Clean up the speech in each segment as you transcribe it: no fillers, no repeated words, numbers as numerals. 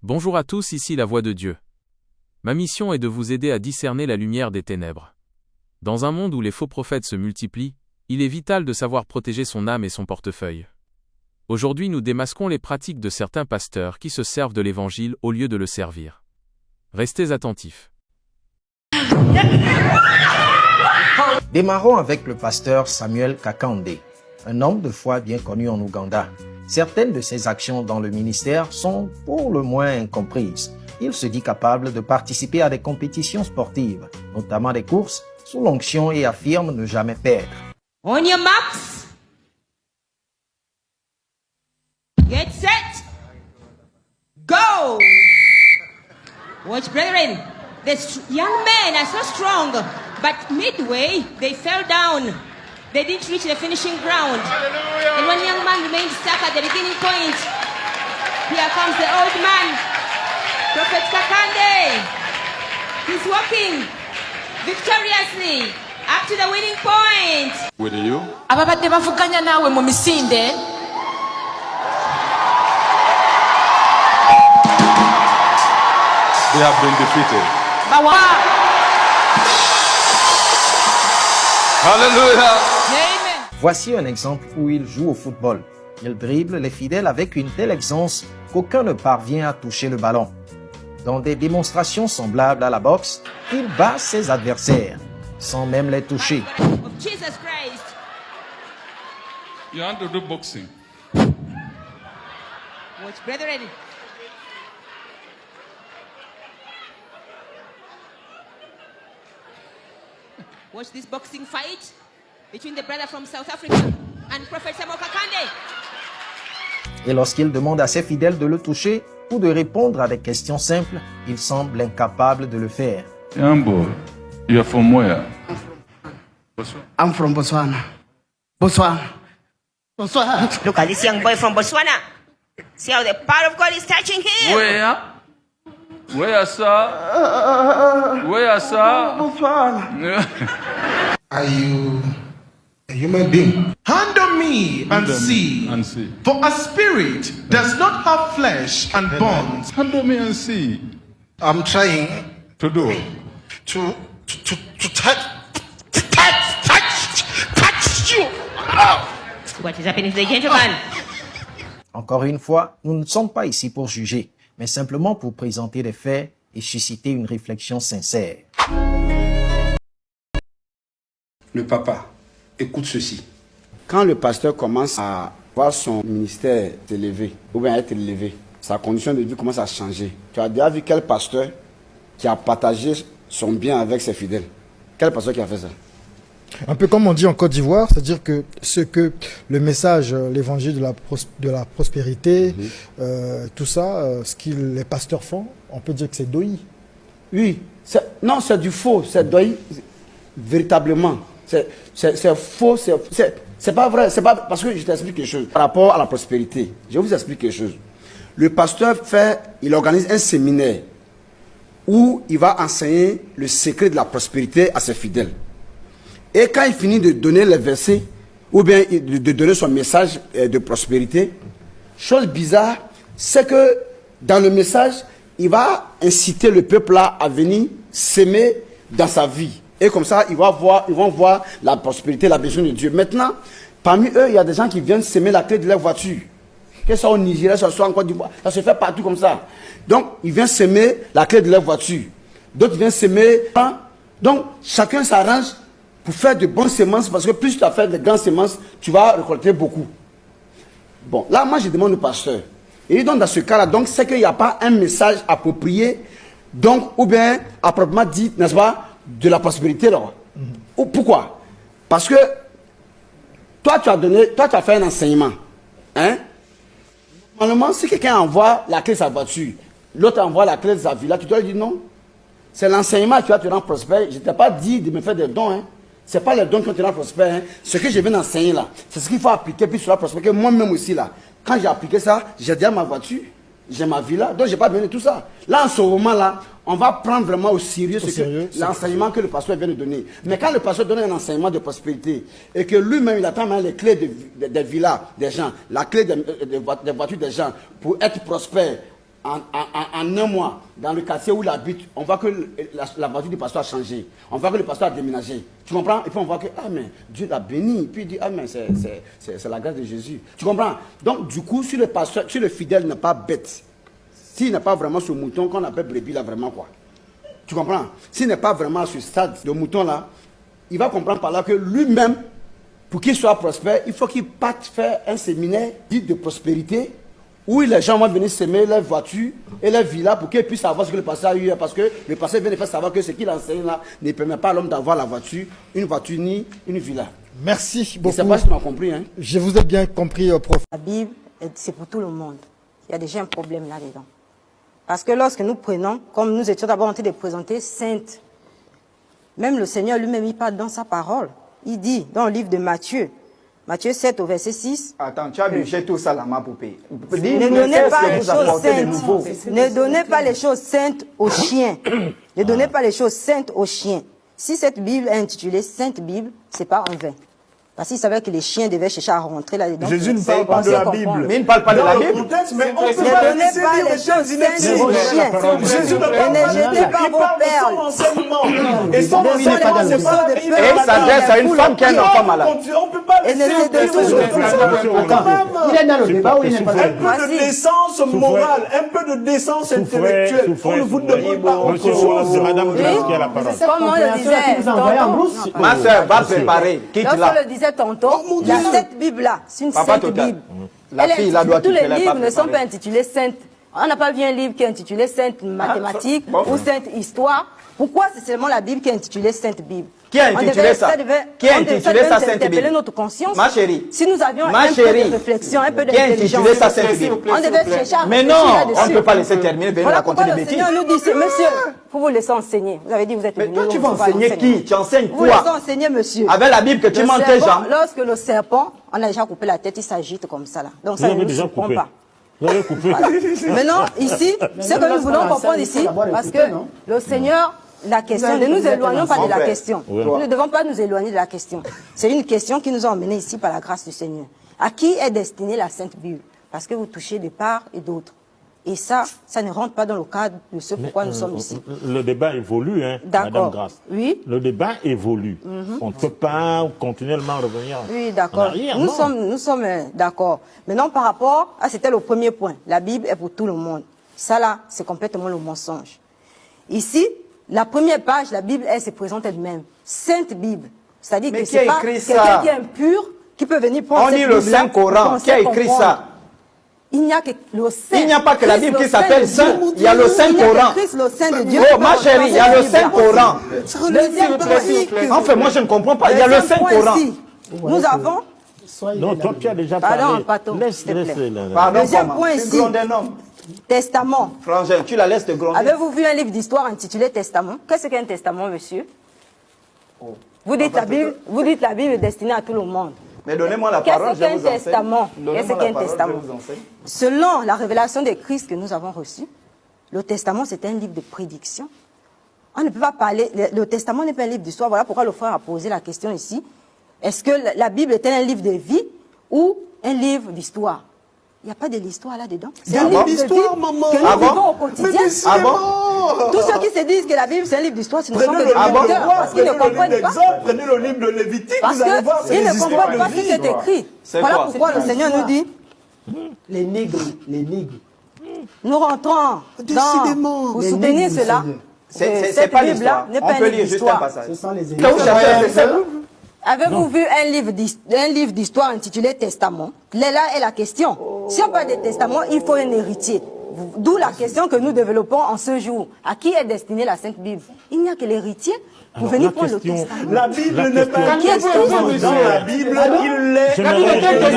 Bonjour à tous, ici la Voix de Dieu. Ma mission est de vous aider à discerner la lumière des ténèbres. Dans un monde où les faux prophètes se multiplient, il est vital de savoir protéger son âme et son portefeuille. Aujourd'hui, nous démasquons les pratiques de certains pasteurs qui se servent de l'Évangile au lieu de le servir. Restez attentifs. Démarrons avec le pasteur Samuel Kakande, un homme de foi bien connu en Ouganda. Certaines de ses actions dans le ministère sont pour le moins incomprises. Il se dit capable de participer à des compétitions sportives, notamment des courses, sous l'onction et affirme ne jamais perdre. On your maps. Get set. Go. Watch, brethren. The young men are so strong, but midway they fell down. They didn't reach the finishing ground. Hallelujah. And one young man remained stuck at the beginning point. Here comes the old man, Prophet Kakande. He's walking victoriously up to the winning point. With you? Ababadde bavuganya naawe mu misinde. They have been defeated. Bawa. Hallelujah. Amen. Voici un exemple où il joue au football. Il dribble les fidèles avec une telle aisance qu'aucun ne parvient à toucher le ballon. Dans des démonstrations semblables à la boxe, il bat ses adversaires, sans même les toucher. Of Jesus Christ. You want to do boxing? Watch, brethren. Watch this boxing fight between the brother from South Africa and Prophet Samuel Kakande. Et lorsqu'il demande à ses fidèles de le toucher ou de répondre à des questions simples, il semble incapable de le faire. Yambo, you're from where? I'm from Botswana. Botswana. Look at this young boy from Botswana. See how the power of God is touching him. Where? Where, sir? Where, sir? Botswana. Are you a human being? Handle me and see. And see. For a spirit does not have flesh and bones. Handle me and see. I'm trying To do. to touch you. Oh. What is happening to the gentleman? Encore une fois, nous ne sommes pas ici pour juger, mais simplement pour présenter des faits et susciter une réflexion sincère. Le papa, écoute ceci. Quand le pasteur commence à voir son ministère s'élever, ou bien être élevé, sa condition de vie commence à changer. Tu as déjà vu quel pasteur qui a partagé son bien avec ses fidèles? Quel pasteur qui a fait ça? Un peu comme on dit en Côte d'Ivoire, c'est-à-dire que ce que le message, l'évangile de la prospérité, tout ça, ce que les pasteurs font, on peut dire que c'est doï. Oui, non, c'est du faux, c'est doï, véritablement. C'est faux, c'est pas vrai, c'est pas parce que je t'explique quelque chose. Par rapport à la prospérité, je vous explique quelque chose. Le pasteur il organise un séminaire où il va enseigner le secret de la prospérité à ses fidèles. Et quand il finit de donner les versets, ou bien de donner son message de prospérité, chose bizarre, c'est que dans le message, il va inciter le peuple là à venir s'aimer dans sa vie. Et comme ça, ils vont voir la prospérité, la bénédiction de Dieu. Maintenant, parmi eux, il y a des gens qui viennent s'aimer la clé de leur voiture. Que ce soit au Nigeria, que ce soit en Côte d'Ivoire, ça se fait partout comme ça. Donc, ils viennent s'aimer la clé de leur voiture. D'autres viennent s'aimer. Donc, chacun s'arrange pour faire de bonnes semences, parce que plus tu as fait de grandes semences, tu vas récolter beaucoup. Bon, là, moi, je demande au pasteur. Et donc, dans ce cas-là, donc, c'est qu'il n'y a pas un message approprié, donc, ou bien, appropriément dit, n'est-ce pas, de la prospérité, là. Ou pourquoi? Parce que, toi, tu as fait un enseignement. Hein? Normalement, si quelqu'un envoie la clé de sa voiture, l'autre envoie la clé de sa villa, tu dois lui dire non. C'est l'enseignement qui va te rendre prospère. Je ne t'ai pas dit de me faire des dons, hein. Ce n'est pas les dons qui vont te rendre prospère. Hein. Ce que je viens d'enseigner là, c'est ce qu'il faut appliquer, puis tu seras prospère. Moi-même aussi là, quand j'ai appliqué ça, j'ai déjà ma voiture, j'ai ma villa, donc je n'ai pas besoin de tout ça. Là, en ce moment-là, on va prendre vraiment au sérieux, l'enseignement que le pasteur vient de donner. Mais quand le pasteur donne un enseignement de prospérité, et que lui-même, il attend les clés des villas des gens, la clé des voitures des gens, pour être prospère en un mois, dans le quartier où il habite, on voit que la voiture du pasteur a changé. On voit que le pasteur a déménagé. Tu comprends? Et puis on voit que, ah mais Dieu l'a béni. Puis il dit, ah mais c'est la grâce de Jésus. Tu comprends? Donc du coup, si le pasteur, si le fidèle n'est pas bête, s'il n'est pas vraiment ce mouton qu'on appelle brebis là, vraiment quoi. Tu comprends? S'il n'est pas vraiment à ce stade de mouton là, il va comprendre par là que lui-même, pour qu'il soit prospère, il faut qu'il parte faire un séminaire dit de prospérité, où les gens vont venir s'aimer leurs voitures et leurs villas pour qu'ils puissent savoir ce que le pasteur a eu. Parce que le pasteur vient de faire savoir que ce qu'il enseigne là ne permet pas à l'homme d'avoir la voiture, une voiture ni une villa. Merci beaucoup. Je ne sais pas si tu m'as compris. Hein? Je vous ai bien compris, prof. La Bible, c'est pour tout le monde. Il y a déjà un problème là-dedans. Parce que lorsque nous prenons, comme nous étions d'abord en train de présenter sainte, même le Seigneur lui-même, il parle dans sa parole. Il dit dans le livre de Matthieu, Matthieu 7 au verset 6. Attends, tu as obligé tout ça là, ma poupée. Ne donnez pas les choses saintes. Ne donnez pas les choses saintes aux chiens. Ne donnez pas les choses saintes aux chiens. Si cette Bible est intitulée Sainte Bible, c'est pas en vain. Parce qu'il savait que les chiens devaient chercher à rentrer là-dedans. Jésus ne parle pas de la Bible. Mais il ne parle pas de la Bible. Mais on ne donnez pas les choses saintes aux chiens. Jésus ne Et ne jetez pas vos perles. Et son enseignement, c'est pas la Bible. Et il s'adresse à une femme qui a un enfant malade. On ne peut pas Et ne se détourne. Il est dans le débat ou il n'est pas un peu de décence morale, un peu de décence intellectuelle. On ne vous demande pas autre chose. C'est Madame Grâce qui a la parole. Comme on le disait tantôt. Ma soeur va préparer. Quitte là. Lorsqu'on le disait tantôt, cette Bible-là, c'est une Papa sainte total. Bible. La fille là doit tous les quitter la livres pape ne sont pas préparée. intitulés saintes. On n'a pas vu un livre qui est intitulé Sainte Mathématiques ou Sainte Histoire. Pourquoi c'est seulement la Bible qui est intitulée Sainte Bible? Qui a intitulé ça? Qui a intitulé ça Sainte Bible? Notre conscience. Ma chérie. Si nous avions Ma un peu chérie. de réflexion, un peu Qui a d'intelligence, intitulé ça Sainte Bible? on devait chercher à Mais réfléchir non, là-dessus. on ne peut pas laisser terminer, venir Voilà raconter pourquoi des le bêtises. Seigneur nous dit, monsieur, faut vous laisser enseigner. Vous avez dit, vous êtes Mais venu. toi, tu on vas va enseigner enseigner. qui? Tu enseignes Vous laissez quoi? enseigner, monsieur. Avec la Bible que tu Le mens tes serpent, gens. lorsque le serpent, on a déjà coupé la tête, il s'agite comme ça là. Donc ça ne nous surprend pas. Vous avez coupé. Voilà. Maintenant, ici, ce que nous voulons comprendre ici, parce que le Seigneur, la question, ne nous éloignons pas de la question. Nous ne devons pas nous éloigner de la question. C'est une question qui nous a emmenés ici par la grâce du Seigneur. À qui est destinée la Sainte Bible? Parce que vous touchez de part et d'autre. Et ça ne rentre pas dans le cadre de ce pourquoi nous sommes ici. Le débat évolue, hein, Madame Grâce. Oui. Le débat évolue. On ne peut pas continuellement revenir. Oui, d'accord. Nous sommes d'accord. Maintenant, par rapport à, c'était le premier point. La Bible est pour tout le monde. Ça là, c'est complètement le mensonge. Ici, la première page, la Bible, elle se présente elle-même. Sainte Bible. C'est-à-dire que c'est pas quelqu'un qui est impur qui peut venir prendre cette Bible. On lit le Saint-Coran. Qui a écrit ça? Il n'y a que le Saint. Il n'y a pas que la Bible qui s'appelle Saint. Il y a le Saint-Coran. Il y a Christ, le Saint de Dieu. Oh, ma chérie, il y a le Saint-Coran. Enfin, moi, je ne comprends pas. Il y a le Saint-Coran. Nous avons... Non, toi, tu as déjà Pardon, parlé. Pardon, deuxième point ici. Testament. Frangin, tu la laisses te gronder. Avez-vous vu un livre d'histoire intitulé Testament? Qu'est-ce qu'un testament, monsieur? Vous dites la Bible est destinée à tout le monde. Mais donnez-moi la parole, je vous enseigne. Qu'est-ce qu'un testament? Qu'est-ce qu'un testament? Selon la révélation de Christ que nous avons reçue, le testament, c'est un livre de prédiction. On ne peut pas parler... Le testament n'est pas un livre d'histoire. Voilà pourquoi le frère a posé la question ici. Est-ce que la Bible est un livre de vie ou un livre d'histoire? Il n'y a pas de l'histoire là-dedans. C'est un livre d'histoire, maman. Que nous vivons au quotidien. Tous ceux qui se disent que la Bible c'est un livre d'histoire, ce ne sont que des lecteurs parce qu'ils ne comprennent pas. Prenez le livre de Lévitique, parce qu'ils ne comprennent pas ce qui est écrit. Voilà pourquoi le Seigneur nous dit les nègres. Nous rentrons dans... Pour soutenir cela, c'est pas l'histoire. On peut lire juste un passage. Avez-vous vu un livre d'histoire intitulé Testament? Là est la question. Si on parle de testament, il faut un héritier. D'où la question que nous développons en ce jour. À qui est destinée la Sainte Bible? Il n'y a que l'héritier pour venir prendre le testament. La Bible n'est pas un testament. Dans la Bible, il l'est.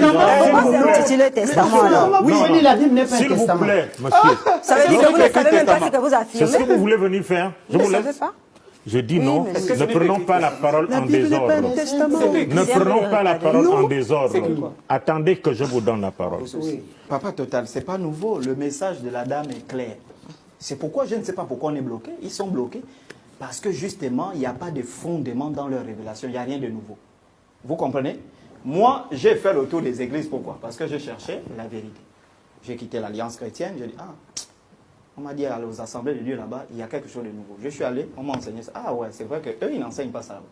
Pourquoi c'est intitulé Testament alors? Oui, la Bible n'est pas un testament. S'il vous plaît, monsieur. Ça veut dire que vous ne savez même pas ce que vous affirmez. C'est ce que vous voulez venir faire? Je vous laisse. Je dis non, ne prenons pas la parole en désordre. Ne prenons pas la parole en désordre. Attendez que je vous donne la parole. Papa Total, c'est pas nouveau. Le message de la dame est clair. C'est pourquoi je ne sais pas pourquoi on est bloqué. Ils sont bloqués parce que justement, il n'y a pas de fondement dans leur révélation. Il n'y a rien de nouveau. Vous comprenez? Moi, j'ai fait le tour des églises. Pourquoi? Parce que je cherchais la vérité. J'ai quitté l'Alliance chrétienne. J'ai dit, On m'a dit aux assemblées de Dieu là-bas, il y a quelque chose de nouveau. Je suis allé, on m'a enseigné ça. Ah ouais, c'est vrai qu'eux, ils n'enseignent pas ça là-bas.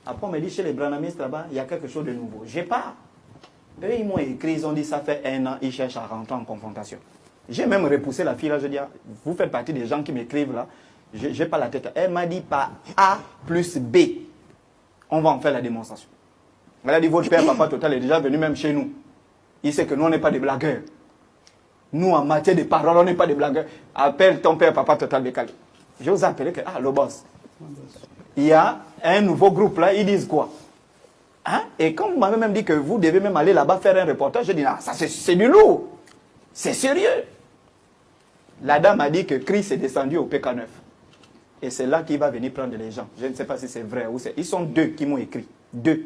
Après, on m'a dit, chez les branhamistes là-bas, il y a quelque chose de nouveau. J'ai pas. Eux, ils m'ont écrit, ils ont dit, ça fait 1 an, ils cherchent à rentrer en confrontation. J'ai même repoussé la fille là, je dis, vous faites partie des gens qui m'écrivent là, j'ai pas la tête. Elle m'a dit, par A plus B, on va en faire la démonstration. Elle a dit, votre père, papa total, est déjà venu même chez nous. Il sait que nous, on n'est pas des blagueurs. Nous, en matière de parole, on n'est pas des blagueurs. Appelle ton père, papa total décalé. Je vous ai appelé que, le boss. Il y a un nouveau groupe là, ils disent quoi? Hein? Et quand vous m'avez même dit que vous devez même aller là-bas faire un reportage, je dis, ça c'est du lourd. C'est sérieux. La dame a dit que Christ est descendu au PK9. Et c'est là qu'il va venir prendre les gens. Je ne sais pas si c'est vrai ou c'est... Ils sont 2 qui m'ont écrit. 2.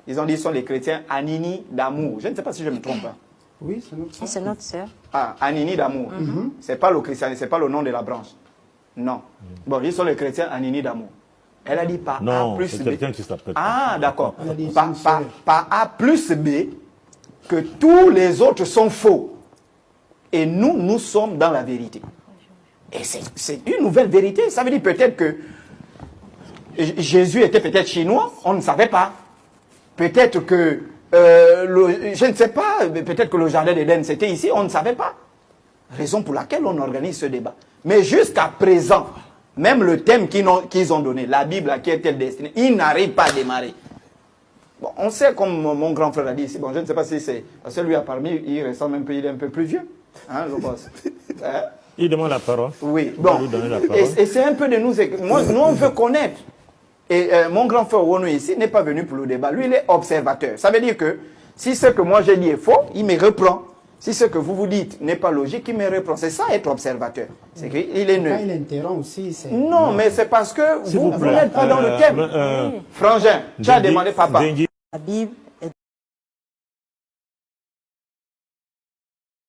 Ils ont dit, ils sont les chrétiens Anini d'amour. Je ne sais pas si je me trompe. Hein. Oui, c'est notre sœur. C'est notre sœur. Ah, Anini d'amour. C'est pas le christianisme, c'est pas le nom de la branche. Non. Bon, ils sont les chrétiens Anini d'amour. Elle a dit par A plus B. C'est quelqu'un qui s'appelle. Ah, d'accord. Par A plus B, que tous les autres sont faux. Et nous sommes dans la vérité. Et c'est une nouvelle vérité. Ça veut dire peut-être que Jésus était peut-être chinois, on ne savait pas. Peut-être que, je ne sais pas, peut-être que le jardin d'Éden c'était ici, on ne savait pas. Raison pour laquelle on organise ce débat. Mais jusqu'à présent, même le thème qu'ils ont donné, la Bible à qui est-elle destinée, il n'arrive pas à démarrer. Bon, on sait, comme mon grand frère a dit ici, bon, je ne sais pas si c'est... Parce que lui, parmi, il ressemble un peu, il est un peu plus vieux. Hein, je pense. Il demande la parole. Oui, bon. Et c'est un peu de nous... Nous, on veut connaître. Et mon grand frère Wono ici n'est pas venu pour le débat. Lui, il est observateur. Ça veut dire que si ce que moi j'ai dit est faux, il me reprend. Si ce que vous dites n'est pas logique, il me reprend. C'est ça, être observateur. C'est qu'il est neutre. Il interrompt aussi. Non, mais c'est parce que vous n'êtes pas dans le thème. Frangin, tu as demandé papa. La Bible